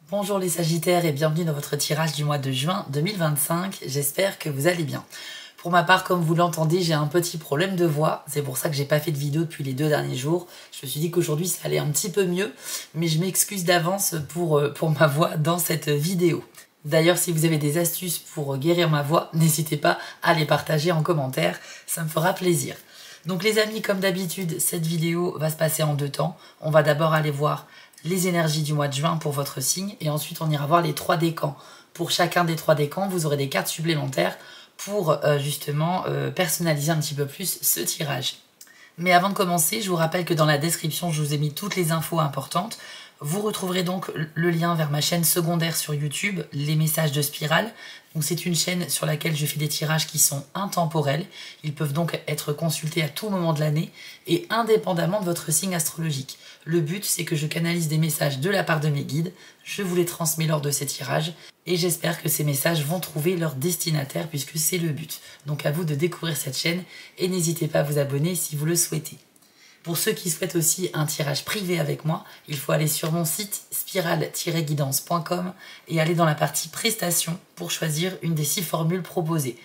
Bonjour les Sagittaires et bienvenue dans votre tirage du mois de juin 2025. J'espère que vous allez bien. Pour ma part, comme vous l'entendez, j'ai un petit problème de voix. C'est pour ça que j'ai pas fait de vidéo depuis les 2 derniers jours. Je me suis dit qu'aujourd'hui ça allait un petit peu mieux, mais je m'excuse d'avance pour ma voix dans cette vidéo. D'ailleurs, si vous avez des astuces pour guérir ma voix, n'hésitez pas à les partager en commentaire, ça me fera plaisir. Donc les amis, comme d'habitude, cette vidéo va se passer en 2 temps. On va d'abord aller voir les énergies du mois de juin pour votre signe et ensuite on ira voir les 3 décans. Pour chacun des 3 décans, vous aurez des cartes supplémentaires pour justement personnaliser un petit peu plus ce tirage. Mais avant de commencer, je vous rappelle que dans la description, je vous ai mis toutes les infos importantes. Vous retrouverez donc le lien vers ma chaîne secondaire sur YouTube, Les Messages de Spirale. Donc c'est une chaîne sur laquelle je fais des tirages qui sont intemporels. Ils peuvent donc être consultés à tout moment de l'année et indépendamment de votre signe astrologique. Le but, c'est que je canalise des messages de la part de mes guides, je vous les transmets lors de ces tirages et j'espère que ces messages vont trouver leur destinataire puisque c'est le but. Donc à vous de découvrir cette chaîne et n'hésitez pas à vous abonner si vous le souhaitez. Pour ceux qui souhaitent aussi un tirage privé avec moi, il faut aller sur mon site spirale-guidance.com et aller dans la partie prestations pour choisir une des 6 formules proposées.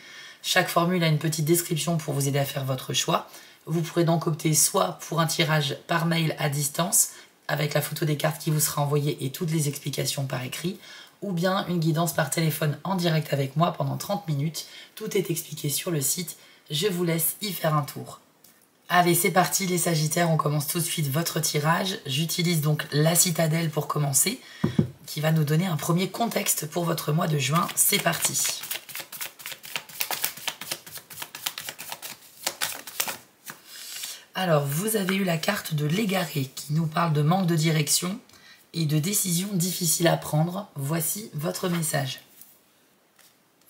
Chaque formule a une petite description pour vous aider à faire votre choix. Vous pourrez donc opter soit pour un tirage par mail à distance avec la photo des cartes qui vous sera envoyée et toutes les explications par écrit, ou bien une guidance par téléphone en direct avec moi pendant 30 minutes. Tout est expliqué sur le site, je vous laisse y faire un tour. Allez, c'est parti les Sagittaires, on commence tout de suite votre tirage. J'utilise donc la citadelle pour commencer, qui va nous donner un premier contexte pour votre mois de juin. C'est parti. Alors, vous avez eu la carte de l'égaré qui nous parle de manque de direction et de décisions difficiles à prendre. Voici votre message.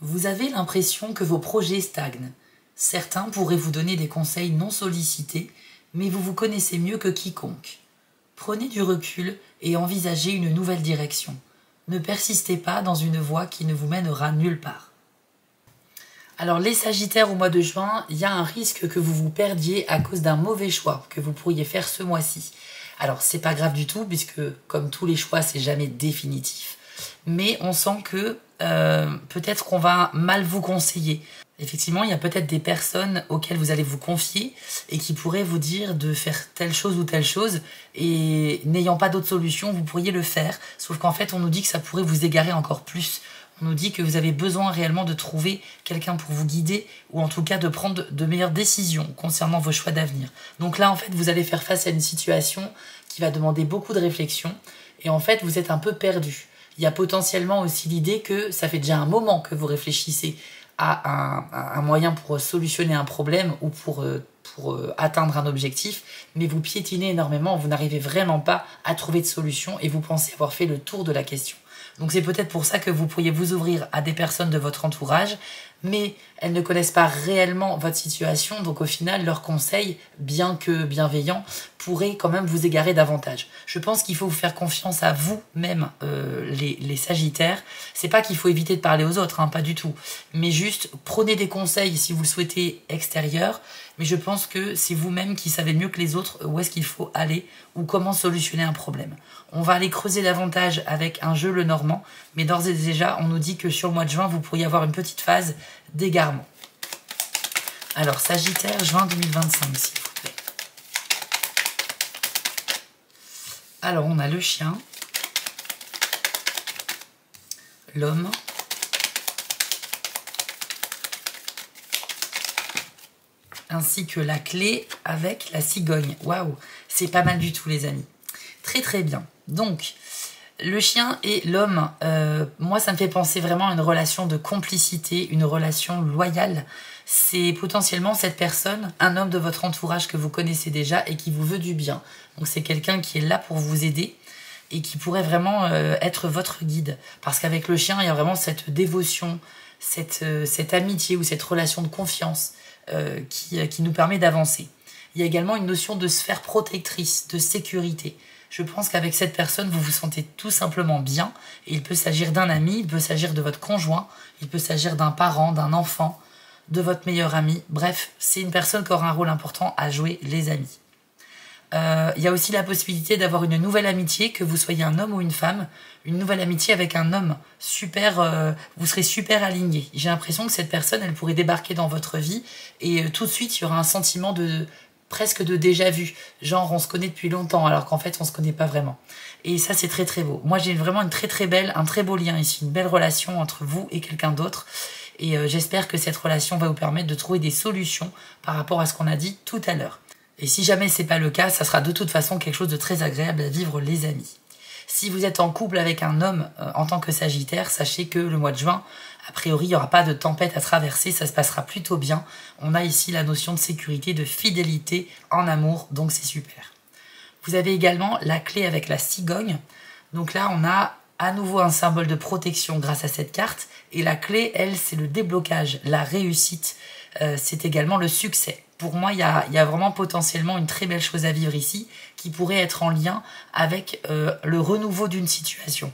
Vous avez l'impression que vos projets stagnent. Certains pourraient vous donner des conseils non sollicités, mais vous vous connaissez mieux que quiconque. Prenez du recul et envisagez une nouvelle direction. Ne persistez pas dans une voie qui ne vous mènera nulle part. Alors les Sagittaires au mois de juin, il y a un risque que vous vous perdiez à cause d'un mauvais choix que vous pourriez faire ce mois-ci. Alors c'est pas grave du tout puisque comme tous les choix c'est jamais définitif. Mais on sent que peut-être qu'on va mal vous conseiller. Effectivement, il y a peut-être des personnes auxquelles vous allez vous confier et qui pourraient vous dire de faire telle chose ou telle chose et n'ayant pas d'autre solution, vous pourriez le faire. Sauf qu'en fait, on nous dit que ça pourrait vous égarer encore plus. On nous dit que vous avez besoin réellement de trouver quelqu'un pour vous guider ou en tout cas de prendre de meilleures décisions concernant vos choix d'avenir. Donc là, en fait, vous allez faire face à une situation qui va demander beaucoup de réflexion et en fait, vous êtes un peu perdu. Il y a potentiellement aussi l'idée que ça fait déjà un moment que vous réfléchissez à un moyen pour solutionner un problème ou pour atteindre un objectif, mais vous piétinez énormément, vous n'arrivez vraiment pas à trouver de solution et vous pensez avoir fait le tour de la question. Donc c'est peut-être pour ça que vous pourriez vous ouvrir à des personnes de votre entourage, mais elles ne connaissent pas réellement votre situation, donc au final, leurs conseils, bien que bienveillants, pourraient quand même vous égarer davantage. Je pense qu'il faut vous faire confiance à vous-même, les Sagittaires. C'est pas qu'il faut éviter de parler aux autres, hein, pas du tout. Mais juste, prenez des conseils, si vous le souhaitez, extérieurs. Mais je pense que c'est vous-même qui savez mieux que les autres où est-ce qu'il faut aller ou comment solutionner un problème. On va aller creuser davantage avec un jeu le Normand, mais d'ores et déjà, on nous dit que sur le mois de juin, vous pourriez avoir une petite phase d'égarement. Alors, Sagittaire, juin 2025, s'il vous plaît. Alors, on a le chien, l'homme, ainsi que la clé avec la cigogne. Waouh, c'est pas mal du tout, les amis. Très très bien. Donc, le chien et l'homme, moi ça me fait penser vraiment à une relation de complicité, une relation loyale. C'est potentiellement cette personne, un homme de votre entourage que vous connaissez déjà et qui vous veut du bien. Donc c'est quelqu'un qui est là pour vous aider et qui pourrait vraiment être votre guide. Parce qu'avec le chien, il y a vraiment cette dévotion, cette amitié ou cette relation de confiance qui nous permet d'avancer. Il y a également une notion de sphère protectrice, de sécurité. Je pense qu'avec cette personne, vous vous sentez tout simplement bien. Et il peut s'agir d'un ami, il peut s'agir de votre conjoint, il peut s'agir d'un parent, d'un enfant, de votre meilleur ami. Bref, c'est une personne qui aura un rôle important à jouer, les amis. Il y a aussi la possibilité d'avoir une nouvelle amitié, que vous soyez un homme ou une femme, une nouvelle amitié avec un homme super, vous serez super alignés. J'ai l'impression que cette personne, elle pourrait débarquer dans votre vie et tout de suite, il y aura un sentiment de presque de déjà vu. Genre, on se connaît depuis longtemps alors qu'en fait, on se connaît pas vraiment. Et ça, c'est très très beau. Moi, j'ai vraiment un très beau lien ici, une belle relation entre vous et quelqu'un d'autre. Et j'espère que cette relation va vous permettre de trouver des solutions par rapport à ce qu'on a dit tout à l'heure. Et si jamais c'est pas le cas, ça sera de toute façon quelque chose de très agréable à vivre, les amis. Si vous êtes en couple avec un homme en tant que Sagittaire, sachez que le mois de juin, a priori, il n'y aura pas de tempête à traverser, ça se passera plutôt bien. On a ici la notion de sécurité, de fidélité en amour, donc c'est super. Vous avez également la clé avec la cigogne. Donc là, on a à nouveau un symbole de protection grâce à cette carte. Et la clé, elle, c'est le déblocage, la réussite. C'est également le succès. Pour moi, il y a vraiment potentiellement une très belle chose à vivre ici qui pourrait être en lien avec le renouveau d'une situation.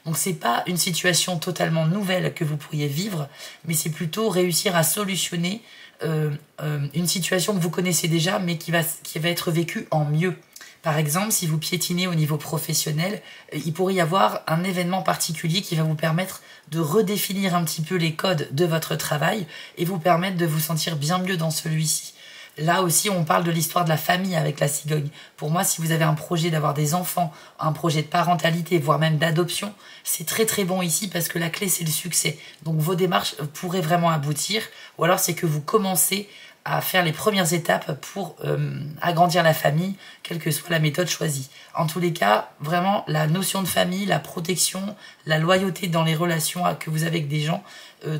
Donc c'est pas une situation totalement nouvelle que vous pourriez vivre, mais c'est plutôt réussir à solutionner une situation que vous connaissez déjà, mais qui va être vécue en mieux. Par exemple, si vous piétinez au niveau professionnel, il pourrait y avoir un événement particulier qui va vous permettre de redéfinir un petit peu les codes de votre travail et vous permettre de vous sentir bien mieux dans celui-ci. Là aussi, on parle de l'histoire de la famille avec la cigogne. Pour moi, si vous avez un projet d'avoir des enfants, un projet de parentalité, voire même d'adoption, c'est très très bon ici parce que la clé, c'est le succès. Donc vos démarches pourraient vraiment aboutir, ou alors c'est que vous commencez à faire les premières étapes pour agrandir la famille, quelle que soit la méthode choisie. En tous les cas, vraiment, la notion de famille, la protection, la loyauté dans les relations que vous avez avec des gens,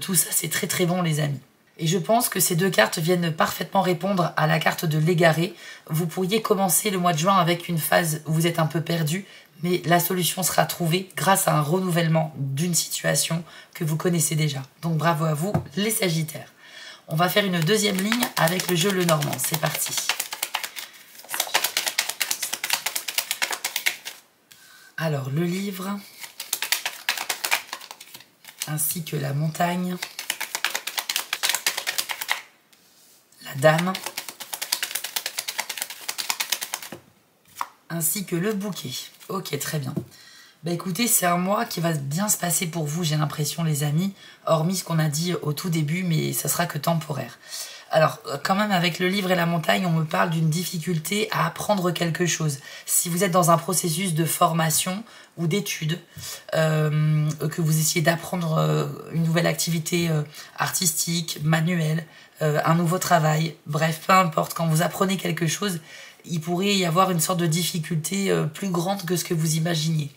tout ça, c'est très très bon, les amis. Et je pense que ces deux cartes viennent parfaitement répondre à la carte de l'égaré. Vous pourriez commencer le mois de juin avec une phase où vous êtes un peu perdu, mais la solution sera trouvée grâce à un renouvellement d'une situation que vous connaissez déjà. Donc bravo à vous, les Sagittaires. On va faire une deuxième ligne avec le jeu Lenormand. C'est parti. Alors, le livre, ainsi que la montagne, la dame, ainsi que le bouquet. Ok, très bien. Bah écoutez, c'est un mois qui va bien se passer pour vous, j'ai l'impression, les amis, hormis ce qu'on a dit au tout début, mais ça sera que temporaire. Alors, quand même, avec le livre et la montagne, on me parle d'une difficulté à apprendre quelque chose. Si vous êtes dans un processus de formation ou d'études, que vous essayez d'apprendre une nouvelle activité artistique, manuelle, un nouveau travail, bref, peu importe, quand vous apprenez quelque chose, il pourrait y avoir une sorte de difficulté plus grande que ce que vous imaginiez.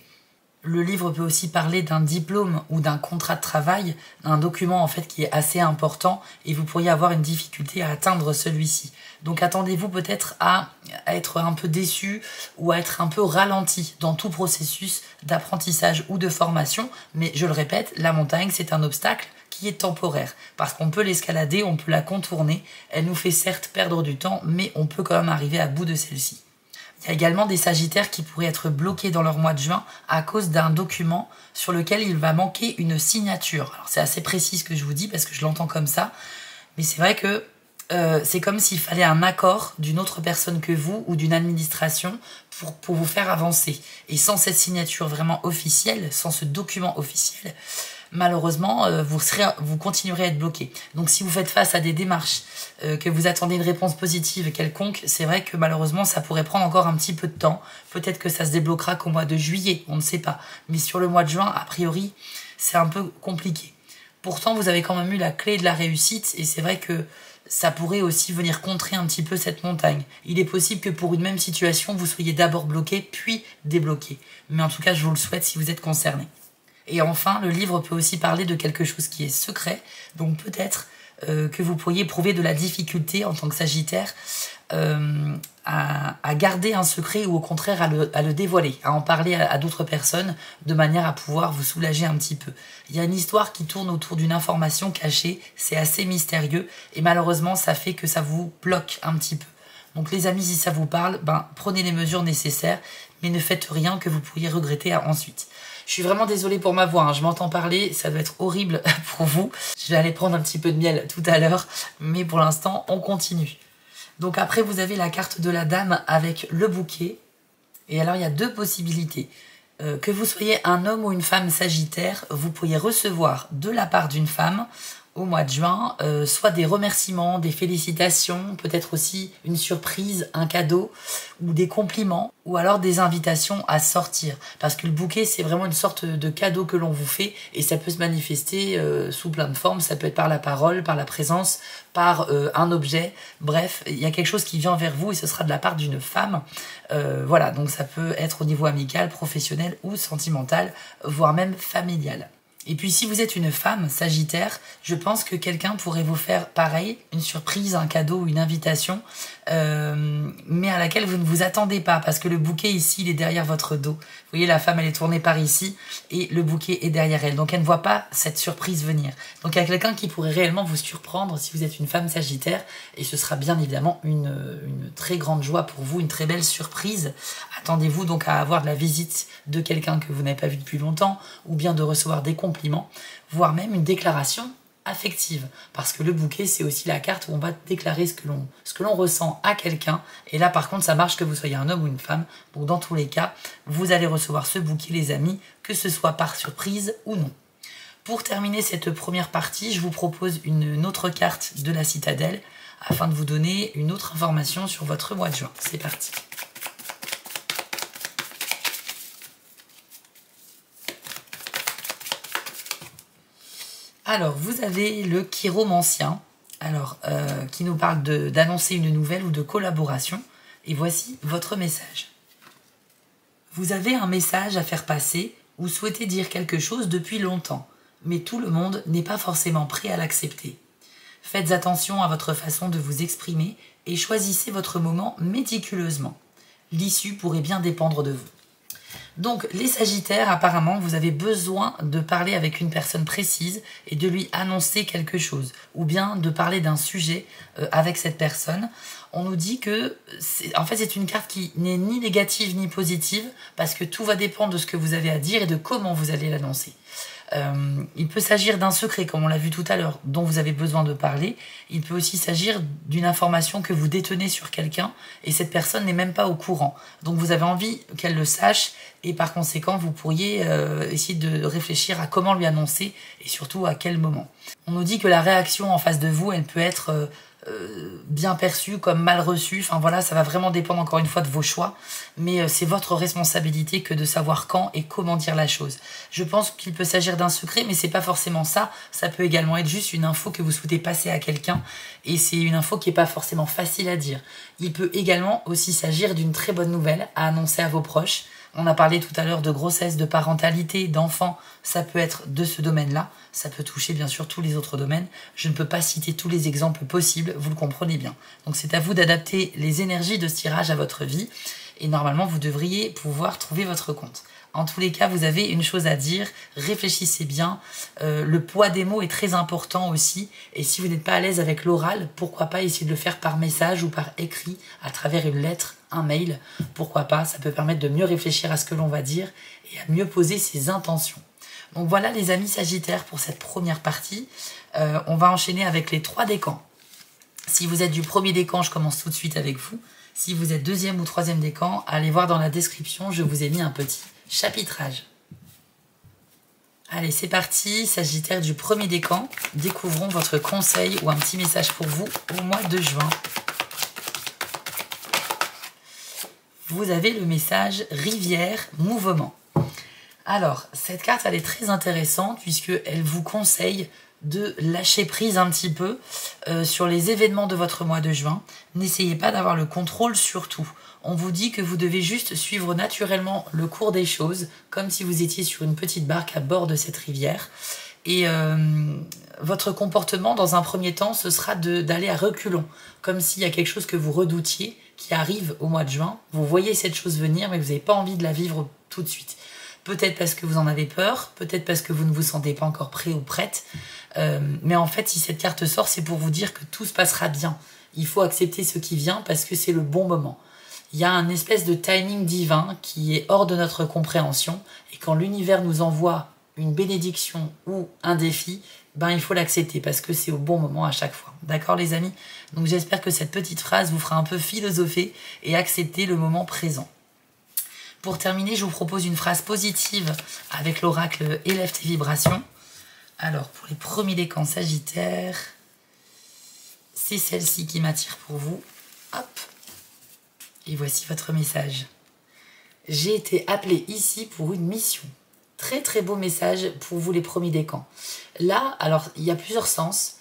Le livre peut aussi parler d'un diplôme ou d'un contrat de travail, un document en fait qui est assez important et vous pourriez avoir une difficulté à atteindre celui-ci. Donc attendez-vous peut-être à être un peu déçu ou à être un peu ralenti dans tout processus d'apprentissage ou de formation. Mais je le répète, la montagne c'est un obstacle qui est temporaire parce qu'on peut l'escalader, on peut la contourner. Elle nous fait certes perdre du temps, mais on peut quand même arriver à bout de celle-ci. Il y a également des Sagittaires qui pourraient être bloqués dans leur mois de juin à cause d'un document sur lequel il va manquer une signature. Alors c'est assez précis ce que je vous dis parce que je l'entends comme ça, mais c'est vrai que c'est comme s'il fallait un accord d'une autre personne que vous ou d'une administration pour vous faire avancer. Et sans cette signature vraiment officielle, sans ce document officiel, malheureusement, vous continuerez à être bloqué. Donc si vous faites face à des démarches, que vous attendez une réponse positive quelconque, c'est vrai que malheureusement ça pourrait prendre encore un petit peu de temps. Peut-être que ça se débloquera qu'au mois de juillet, on ne sait pas. Mais sur le mois de juin, a priori, c'est un peu compliqué. Pourtant, vous avez quand même eu la clé de la réussite et c'est vrai que ça pourrait aussi venir contrer un petit peu cette montagne. Il est possible que pour une même situation, vous soyez d'abord bloqué, puis débloqué. Mais en tout cas, je vous le souhaite si vous êtes concerné. Et enfin, le livre peut aussi parler de quelque chose qui est secret, donc peut-être que vous pourriez éprouver de la difficulté en tant que Sagittaire à garder un secret ou au contraire à le dévoiler, à en parler à d'autres personnes de manière à pouvoir vous soulager un petit peu. Il y a une histoire qui tourne autour d'une information cachée, c'est assez mystérieux et malheureusement ça fait que ça vous bloque un petit peu. Donc les amis, si ça vous parle, prenez les mesures nécessaires, mais ne faites rien que vous pourriez regretter ensuite. Je suis vraiment désolée pour ma voix, hein. Je m'entends parler, ça doit être horrible pour vous. Je vais aller prendre un petit peu de miel tout à l'heure, mais pour l'instant, on continue. Donc après, vous avez la carte de la dame avec le bouquet. Et alors, il y a deux possibilités. Que vous soyez un homme ou une femme sagittaire, vous pourriez recevoir de la part d'une femme au mois de juin, soit des remerciements, des félicitations, peut-être aussi une surprise, un cadeau, ou des compliments, ou alors des invitations à sortir. Parce que le bouquet, c'est vraiment une sorte de cadeau que l'on vous fait, et ça peut se manifester sous plein de formes. Ça peut être par la parole, par la présence, par un objet. Bref, il y a quelque chose qui vient vers vous, et ce sera de la part d'une femme. Voilà, donc ça peut être au niveau amical, professionnel ou sentimental, voire même familial. Et puis si vous êtes une femme sagittaire, je pense que quelqu'un pourrait vous faire pareil, une surprise, un cadeau ou une invitation, mais à laquelle vous ne vous attendez pas, parce que le bouquet ici, il est derrière votre dos. Vous voyez, la femme, elle est tournée par ici, et le bouquet est derrière elle. Donc elle ne voit pas cette surprise venir. Donc il y a quelqu'un qui pourrait réellement vous surprendre si vous êtes une femme sagittaire, et ce sera bien évidemment une très grande joie pour vous, une très belle surprise. Attendez-vous donc à avoir de la visite de quelqu'un que vous n'avez pas vu depuis longtemps, ou bien de recevoir des compliments, voire même une déclaration affective, parce que le bouquet, c'est aussi la carte où on va déclarer ce que l'on ressent à quelqu'un, et là par contre ça marche que vous soyez un homme ou une femme. Donc dans tous les cas, vous allez recevoir ce bouquet, les amis, que ce soit par surprise ou non. Pour terminer cette première partie, je vous propose une autre carte de la citadelle, afin de vous donner une autre information sur votre mois de juin. C'est parti. Alors, vous avez le chiromancien, qui nous parle d'annoncer une nouvelle ou de collaboration. Et voici votre message. Vous avez un message à faire passer ou souhaitez dire quelque chose depuis longtemps, mais tout le monde n'est pas forcément prêt à l'accepter. Faites attention à votre façon de vous exprimer et choisissez votre moment méticuleusement. L'issue pourrait bien dépendre de vous. Donc les sagittaires, apparemment, vous avez besoin de parler avec une personne précise et de lui annoncer quelque chose, ou bien de parler d'un sujet avec cette personne. On nous dit que c'est une carte qui n'est ni négative ni positive, parce que tout va dépendre de ce que vous avez à dire et de comment vous allez l'annoncer. Il peut s'agir d'un secret, comme on l'a vu tout à l'heure, dont vous avez besoin de parler. Il peut aussi s'agir d'une information que vous détenez sur quelqu'un et cette personne n'est même pas au courant. Donc vous avez envie qu'elle le sache et par conséquent vous pourriez essayer de réfléchir à comment lui annoncer et surtout à quel moment. On nous dit que la réaction en face de vous, elle peut être bien perçue comme mal reçue. Enfin voilà, ça va vraiment dépendre encore une fois de vos choix, mais c'est votre responsabilité que de savoir quand et comment dire la chose. Je pense qu'il peut s'agir d'un secret, mais c'est pas forcément ça. Ça peut également être juste une info que vous souhaitez passer à quelqu'un et c'est une info qui est pas forcément facile à dire. Il peut également aussi s'agir d'une très bonne nouvelle à annoncer à vos proches. On a parlé tout à l'heure de grossesse, de parentalité, d'enfants. Ça peut être de ce domaine-là. Ça peut toucher bien sûr tous les autres domaines. Je ne peux pas citer tous les exemples possibles, vous le comprenez bien. Donc c'est à vous d'adapter les énergies de ce tirage à votre vie. Et normalement, vous devriez pouvoir trouver votre compte. En tous les cas, vous avez une chose à dire, réfléchissez bien. Le poids des mots est très important aussi. Et si vous n'êtes pas à l'aise avec l'oral, pourquoi pas essayer de le faire par message ou par écrit, à travers une lettre, un mail. Pourquoi pas, ça peut permettre de mieux réfléchir à ce que l'on va dire et à mieux poser ses intentions. Donc voilà les amis sagittaires pour cette première partie. On va enchaîner avec les 3 décans. Si vous êtes du premier décan, je commence tout de suite avec vous. Si vous êtes deuxième ou troisième décan, allez voir dans la description, je vous ai mis un petit chapitrage. Allez, c'est parti, sagittaire du premier décan. Découvrons votre conseil ou un petit message pour vous au mois de juin. Vous avez le message rivière, mouvement. Alors, cette carte, elle est très intéressante puisqu'elle vous conseille de lâcher prise un petit peu sur les événements de votre mois de juin. N'essayez pas d'avoir le contrôle sur tout. On vous dit que vous devez juste suivre naturellement le cours des choses, comme si vous étiez sur une petite barque à bord de cette rivière. Et votre comportement, dans un premier temps, ce sera d'aller à reculons, comme s'il y a quelque chose que vous redoutiez, qui arrive au mois de juin. Vous voyez cette chose venir, mais vous n'avez pas envie de la vivre tout de suite. Peut-être parce que vous en avez peur, peut-être parce que vous ne vous sentez pas encore prêt ou prête. Mais en fait, si cette carte sort, c'est pour vous dire que tout se passera bien. Il faut accepter ce qui vient parce que c'est le bon moment. Il y a un espèce de timing divin qui est hors de notre compréhension. Et quand l'univers nous envoie une bénédiction ou un défi, ben il faut l'accepter parce que c'est au bon moment à chaque fois. D'accord les amis? Donc j'espère que cette petite phrase vous fera un peu philosopher et accepter le moment présent. Pour terminer, je vous propose une phrase positive avec l'oracle Élève tes vibrations. Alors pour les premiers décans Sagittaire, c'est celle-ci qui m'attire pour vous. Hop. Et voici votre message. J'ai été appelé ici pour une mission. Très très beau message pour vous les premiers décans. Là, alors il y a plusieurs sens.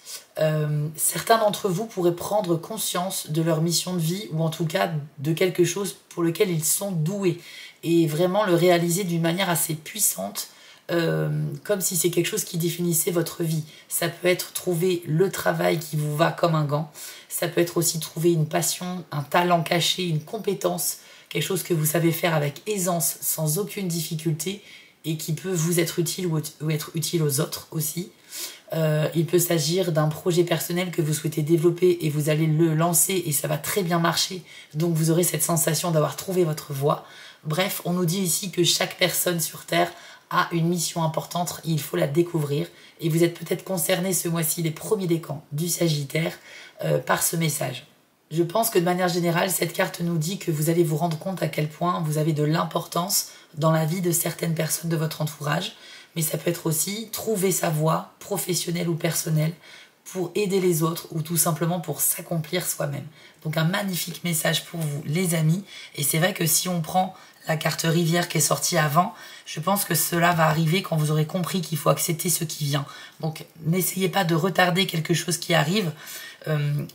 Certains d'entre vous pourraient prendre conscience de leur mission de vie ou en tout cas de quelque chose pour lequel ils sont doués et vraiment le réaliser d'une manière assez puissante, comme si c'est quelque chose qui définissait votre vie. Ça peut être trouver le travail qui vous va comme un gant. Ça peut être aussi trouver une passion, un talent caché, une compétence, quelque chose que vous savez faire avec aisance, sans aucune difficulté et qui peut vous être utile ou être utile aux autres aussi. Il peut s'agir d'un projet personnel que vous souhaitez développer et vous allez le lancer et ça va très bien marcher. Donc vous aurez cette sensation d'avoir trouvé votre voie. Bref, on nous dit ici que chaque personne sur Terre a une mission importante, il faut la découvrir. Et vous êtes peut-être concerné ce mois-ci, les premiers décans du Sagittaire, par ce message. Je pense que de manière générale, cette carte nous dit que vous allez vous rendre compte à quel point vous avez de l'importance dans la vie de certaines personnes de votre entourage. Mais ça peut être aussi trouver sa voie, professionnelle ou personnelle, pour aider les autres ou tout simplement pour s'accomplir soi-même. Donc un magnifique message pour vous, les amis. Et c'est vrai que si on prend la carte rivière qui est sortie avant, je pense que cela va arriver quand vous aurez compris qu'il faut accepter ce qui vient. Donc n'essayez pas de retarder quelque chose qui arrive.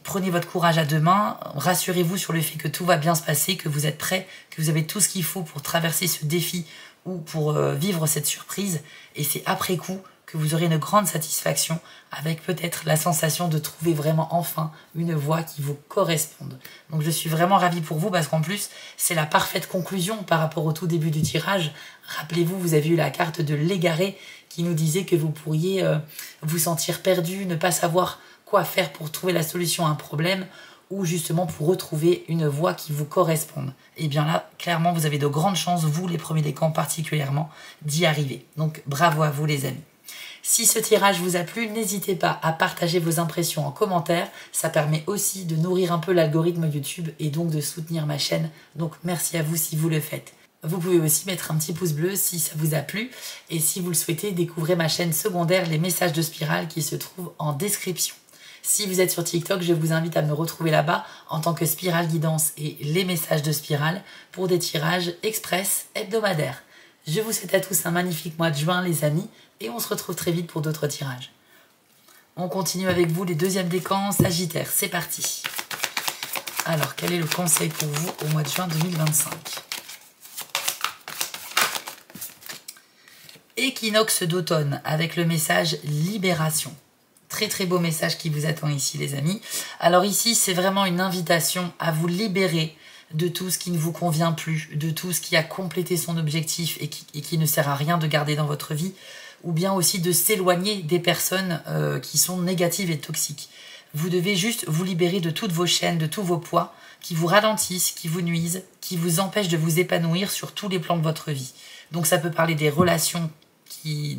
Prenez votre courage à deux mains, rassurez-vous sur le fait que tout va bien se passer, que vous êtes prêts, que vous avez tout ce qu'il faut pour traverser ce défi ou pour vivre cette surprise. Et c'est après coup que vous aurez une grande satisfaction avec peut-être la sensation de trouver vraiment enfin une voie qui vous corresponde. Donc je suis vraiment ravie pour vous parce qu'en plus c'est la parfaite conclusion par rapport au tout début du tirage. Rappelez-vous, vous avez eu la carte de l'égaré qui nous disait que vous pourriez vous sentir perdu, ne pas savoir quoi faire pour trouver la solution à un problème ou justement pour retrouver une voie qui vous corresponde. Et bien là, clairement, vous avez de grandes chances, vous les premiers décans particulièrement, d'y arriver. Donc bravo à vous les amis. Si ce tirage vous a plu, n'hésitez pas à partager vos impressions en commentaire. Ça permet aussi de nourrir un peu l'algorithme YouTube et donc de soutenir ma chaîne. Donc merci à vous si vous le faites. Vous pouvez aussi mettre un petit pouce bleu si ça vous a plu. Et si vous le souhaitez, découvrez ma chaîne secondaire Les Messages de Spirale qui se trouve en description. Si vous êtes sur TikTok, je vous invite à me retrouver là-bas en tant que Spirale Guidance et Les Messages de Spirale pour des tirages express hebdomadaires. Je vous souhaite à tous un magnifique mois de juin les amis et on se retrouve très vite pour d'autres tirages. On continue avec vous les deuxièmes décans Sagittaire, c'est parti. Alors quel est le conseil pour vous au mois de juin 2025? Équinoxe d'automne avec le message libération. Très très beau message qui vous attend ici les amis. Alors ici c'est vraiment une invitation à vous libérer de tout ce qui ne vous convient plus, de tout ce qui a complété son objectif et qui ne sert à rien de garder dans votre vie, ou bien aussi de s'éloigner des personnes qui sont négatives et toxiques. Vous devez juste vous libérer de toutes vos chaînes, de tous vos poids qui vous ralentissent, qui vous nuisent, qui vous empêchent de vous épanouir sur tous les plans de votre vie. Donc ça peut parler des relations qu'il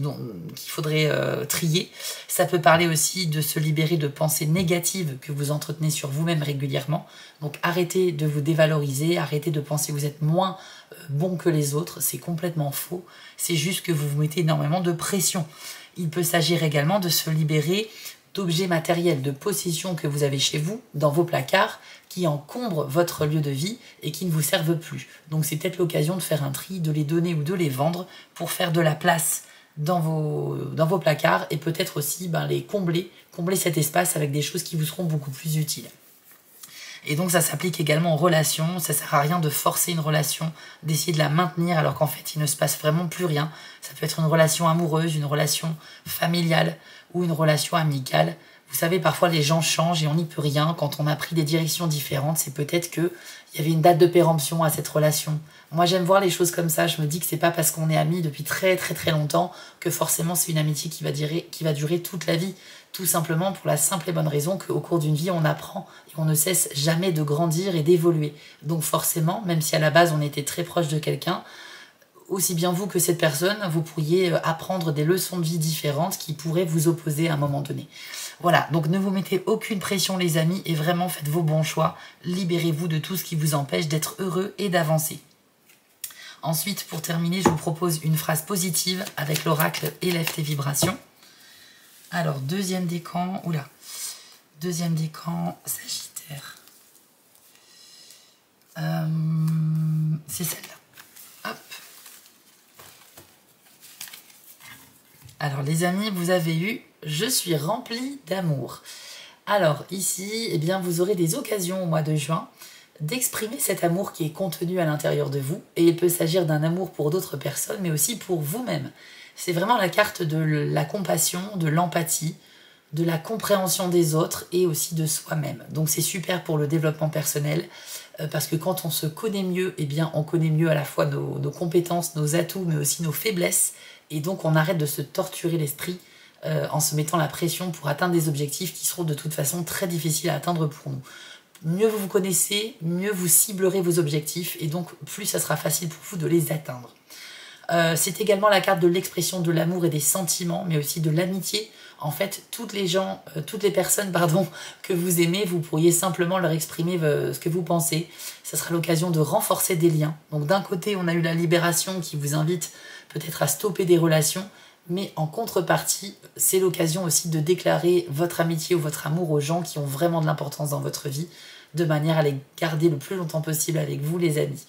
faudrait trier. Ça peut parler aussi de se libérer de pensées négatives que vous entretenez sur vous-même régulièrement. Donc arrêtez de vous dévaloriser, arrêtez de penser que vous êtes moins bon que les autres. C'est complètement faux. C'est juste que vous vous mettez énormément de pression. Il peut s'agir également de se libérer d'objets matériels, de possessions que vous avez chez vous, dans vos placards, qui encombrent votre lieu de vie et qui ne vous servent plus. Donc c'est peut-être l'occasion de faire un tri, de les donner ou de les vendre pour faire de la place dans vos placards et peut-être aussi les combler cet espace avec des choses qui vous seront beaucoup plus utiles. Et donc ça s'applique également aux relations, ça sert à rien de forcer une relation, d'essayer de la maintenir alors qu'en fait il ne se passe vraiment plus rien. Ça peut être une relation amoureuse, une relation familiale ou une relation amicale. Vous savez, parfois les gens changent et on n'y peut rien. Quand on a pris des directions différentes, c'est peut-être qu'il y avait une date de péremption à cette relation. Moi j'aime voir les choses comme ça, je me dis que c'est pas parce qu'on est amis depuis très très très longtemps que forcément c'est une amitié qui va durer toute la vie. Tout simplement pour la simple et bonne raison qu'au cours d'une vie on apprend et on ne cesse jamais de grandir et d'évoluer. Donc forcément, même si à la base on était très proche de quelqu'un, aussi bien vous que cette personne, vous pourriez apprendre des leçons de vie différentes qui pourraient vous opposer à un moment donné. Voilà, donc ne vous mettez aucune pression les amis et vraiment faites vos bons choix. Libérez-vous de tout ce qui vous empêche d'être heureux et d'avancer. Ensuite, pour terminer, je vous propose une phrase positive avec l'oracle Élève tes vibrations. Alors, deuxième décan, Sagittaire. C'est celle-là. Hop. Alors les amis, vous avez eu « Je suis rempli d'amour ». Alors ici, eh bien, vous aurez des occasions au mois de juin d'exprimer cet amour qui est contenu à l'intérieur de vous. Et il peut s'agir d'un amour pour d'autres personnes, mais aussi pour vous-même. C'est vraiment la carte de la compassion, de l'empathie, de la compréhension des autres et aussi de soi-même. Donc c'est super pour le développement personnel parce que quand on se connaît mieux, eh bien on connaît mieux à la fois nos compétences, nos atouts, mais aussi nos faiblesses. Et donc on arrête de se torturer l'esprit en se mettant la pression pour atteindre des objectifs qui seront de toute façon très difficiles à atteindre pour nous. Mieux vous vous connaissez, mieux vous ciblerez vos objectifs et donc plus ça sera facile pour vous de les atteindre. C'est également la carte de l'expression de l'amour et des sentiments, mais aussi de l'amitié. En fait, toutes les personnes que vous aimez, vous pourriez simplement leur exprimer ce que vous pensez. Ça sera l'occasion de renforcer des liens. Donc d'un côté, on a eu la libération qui vous invite peut-être à stopper des relations, mais en contrepartie, c'est l'occasion aussi de déclarer votre amitié ou votre amour aux gens qui ont vraiment de l'importance dans votre vie, de manière à les garder le plus longtemps possible avec vous, les amis.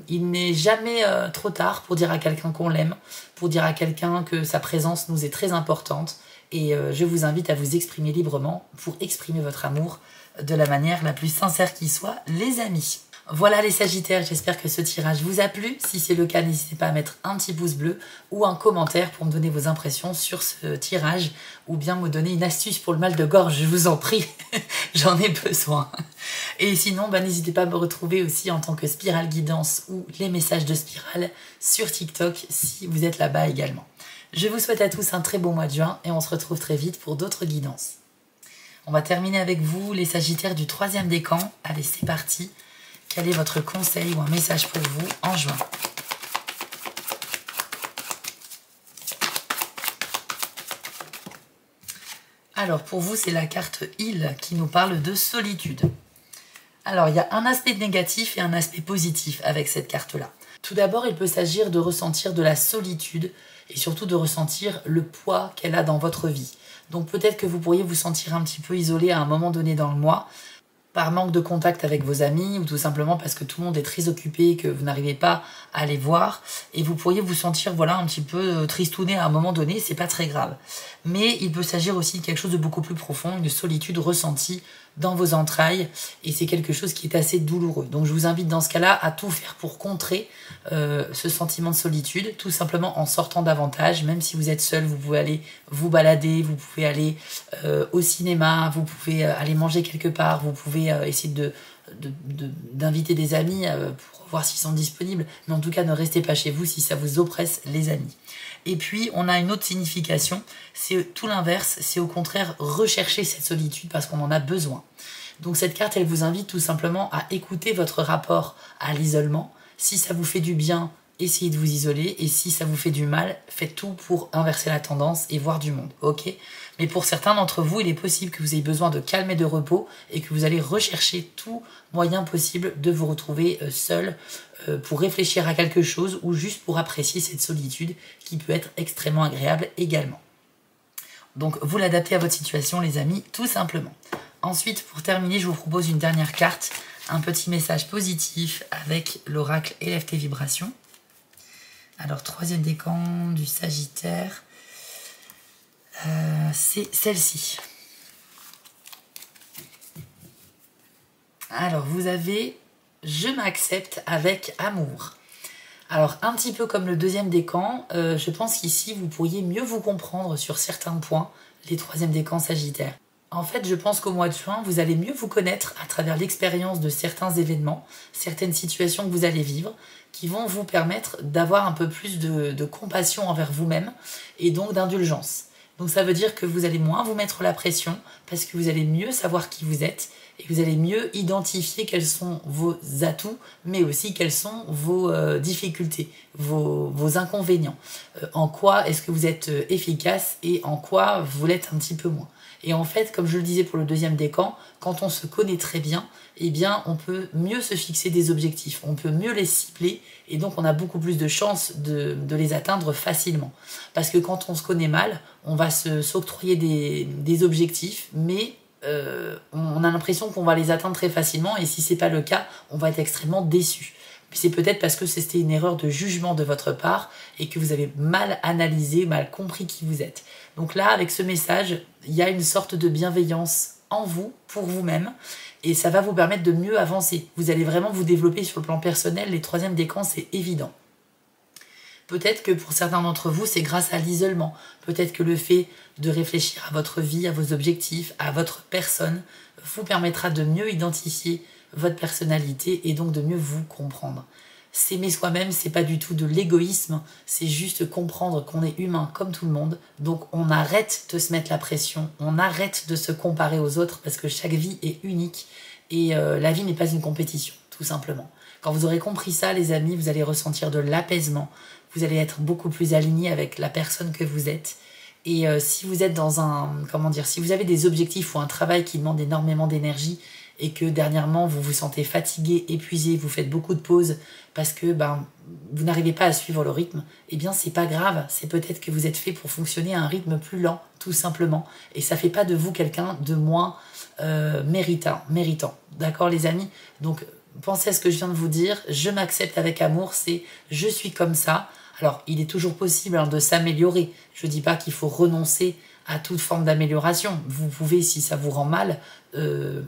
Il n'est jamais trop tard pour dire à quelqu'un qu'on l'aime, pour dire à quelqu'un que sa présence nous est très importante. Et je vous invite à vous exprimer librement pour exprimer votre amour de la manière la plus sincère qui soit, les amis. Voilà les Sagittaires, j'espère que ce tirage vous a plu. Si c'est le cas, n'hésitez pas à mettre un petit pouce bleu ou un commentaire pour me donner vos impressions sur ce tirage ou bien me donner une astuce pour le mal de gorge, je vous en prie, j'en ai besoin. Et sinon, n'hésitez pas à me retrouver aussi en tant que Spirale Guidance ou les messages de Spirale sur TikTok si vous êtes là-bas également. Je vous souhaite à tous un très beau mois de juin et on se retrouve très vite pour d'autres guidances. On va terminer avec vous, les Sagittaires du 3e décan. Allez, c'est parti. Quel est votre conseil ou un message pour vous en juin? Alors, pour vous, c'est la carte Île qui nous parle de solitude. Alors, il y a un aspect négatif et un aspect positif avec cette carte-là. Tout d'abord, il peut s'agir de ressentir de la solitude et surtout de ressentir le poids qu'elle a dans votre vie. Donc peut-être que vous pourriez vous sentir un petit peu isolé à un moment donné dans le mois, par manque de contact avec vos amis ou tout simplement parce que tout le monde est très occupé et que vous n'arrivez pas à les voir et vous pourriez vous sentir un petit peu tristouné à un moment donné, c'est pas très grave. Mais il peut s'agir aussi de quelque chose de beaucoup plus profond, une solitude ressentie dans vos entrailles et c'est quelque chose qui est assez douloureux. Donc je vous invite dans ce cas-là à tout faire pour contrer ce sentiment de solitude, tout simplement en sortant davantage, même si vous êtes seul, vous pouvez aller vous balader, vous pouvez aller au cinéma, vous pouvez aller manger quelque part, vous pouvez essayer d'inviter des amis pour voir s'ils sont disponibles, mais en tout cas ne restez pas chez vous si ça vous oppresse les amis. Et puis on a une autre signification, c'est tout l'inverse, c'est au contraire rechercher cette solitude parce qu'on en a besoin. Donc cette carte elle vous invite tout simplement à écouter votre rapport à l'isolement. Si ça vous fait du bien, essayez de vous isoler et si ça vous fait du mal, faites tout pour inverser la tendance et voir du monde, ok? Mais pour certains d'entre vous, il est possible que vous ayez besoin de calme et de repos et que vous allez rechercher tout moyen possible de vous retrouver seul pour réfléchir à quelque chose ou juste pour apprécier cette solitude qui peut être extrêmement agréable également. Donc vous l'adaptez à votre situation les amis, tout simplement. Ensuite, pour terminer, je vous propose une dernière carte, un petit message positif avec l'oracle Élève tes vibrations. Alors, 3e décan du Sagittaire, c'est celle-ci. Alors, vous avez « Je m'accepte avec amour ». Alors, un petit peu comme le 2e décan, je pense qu'ici, vous pourriez mieux vous comprendre sur certains points, les 3e décans Sagittaires. En fait, je pense qu'au mois de juin, vous allez mieux vous connaître à travers l'expérience de certains événements, certaines situations que vous allez vivre, qui vont vous permettre d'avoir un peu plus de compassion envers vous-même et donc d'indulgence. Donc ça veut dire que vous allez moins vous mettre la pression parce que vous allez mieux savoir qui vous êtes et vous allez mieux identifier quels sont vos atouts, mais aussi quelles sont vos difficultés, vos inconvénients. En quoi est-ce que vous êtes efficace et en quoi vous l'êtes un petit peu moins. Et en fait, comme je le disais pour le deuxième décan, quand on se connaît très bien, eh bien, on peut mieux se fixer des objectifs, on peut mieux les cibler et donc on a beaucoup plus de chances de les atteindre facilement. Parce que quand on se connaît mal, on va s'octroyer des objectifs, mais on a l'impression qu'on va les atteindre très facilement et si c'est pas le cas, on va être extrêmement déçu. C'est peut-être parce que c'était une erreur de jugement de votre part et que vous avez mal analysé, mal compris qui vous êtes. Donc là, avec ce message, il y a une sorte de bienveillance en vous, pour vous-même, et ça va vous permettre de mieux avancer. Vous allez vraiment vous développer sur le plan personnel, les troisièmes décans, c'est évident. Peut-être que pour certains d'entre vous, c'est grâce à l'isolement. Peut-être que le fait de réfléchir à votre vie, à vos objectifs, à votre personne, vous permettra de mieux identifier votre personnalité et donc de mieux vous comprendre. S'aimer soi-même, c'est pas du tout de l'égoïsme, c'est juste comprendre qu'on est humain comme tout le monde. Donc on arrête de se mettre la pression, on arrête de se comparer aux autres parce que chaque vie est unique et la vie n'est pas une compétition, tout simplement. Quand vous aurez compris ça, les amis, vous allez ressentir de l'apaisement, vous allez être beaucoup plus aligné avec la personne que vous êtes. Et si vous êtes dans si vous avez des objectifs ou un travail qui demande énormément d'énergie, et que dernièrement vous vous sentez fatigué, épuisé, vous faites beaucoup de pauses parce que vous n'arrivez pas à suivre le rythme, eh bien c'est pas grave, c'est peut-être que vous êtes fait pour fonctionner à un rythme plus lent, tout simplement. Et ça fait pas de vous quelqu'un de moins méritant. D'accord les amis? Donc pensez à ce que je viens de vous dire, je m'accepte avec amour, c'est je suis comme ça. Alors il est toujours possible de s'améliorer, je dis pas qu'il faut renoncer à toute forme d'amélioration. Vous pouvez, si ça vous rend mal,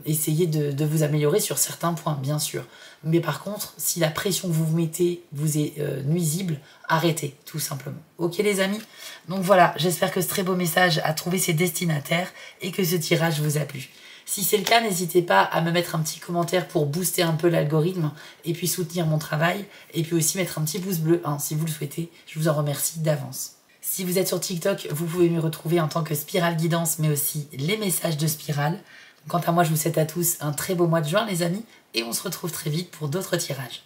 essayer de vous améliorer sur certains points, bien sûr. Mais par contre, si la pression que vous vous mettez vous est nuisible, arrêtez, tout simplement. Ok les amis? Donc voilà, j'espère que ce très beau message a trouvé ses destinataires et que ce tirage vous a plu. Si c'est le cas, n'hésitez pas à me mettre un petit commentaire pour booster un peu l'algorithme et puis soutenir mon travail. Et puis aussi mettre un petit pouce bleu, si vous le souhaitez. Je vous en remercie d'avance. Si vous êtes sur TikTok, vous pouvez me retrouver en tant que Spirale Guidance, mais aussi les messages de Spirale. Quant à moi, je vous souhaite à tous un très beau mois de juin, les amis, et on se retrouve très vite pour d'autres tirages.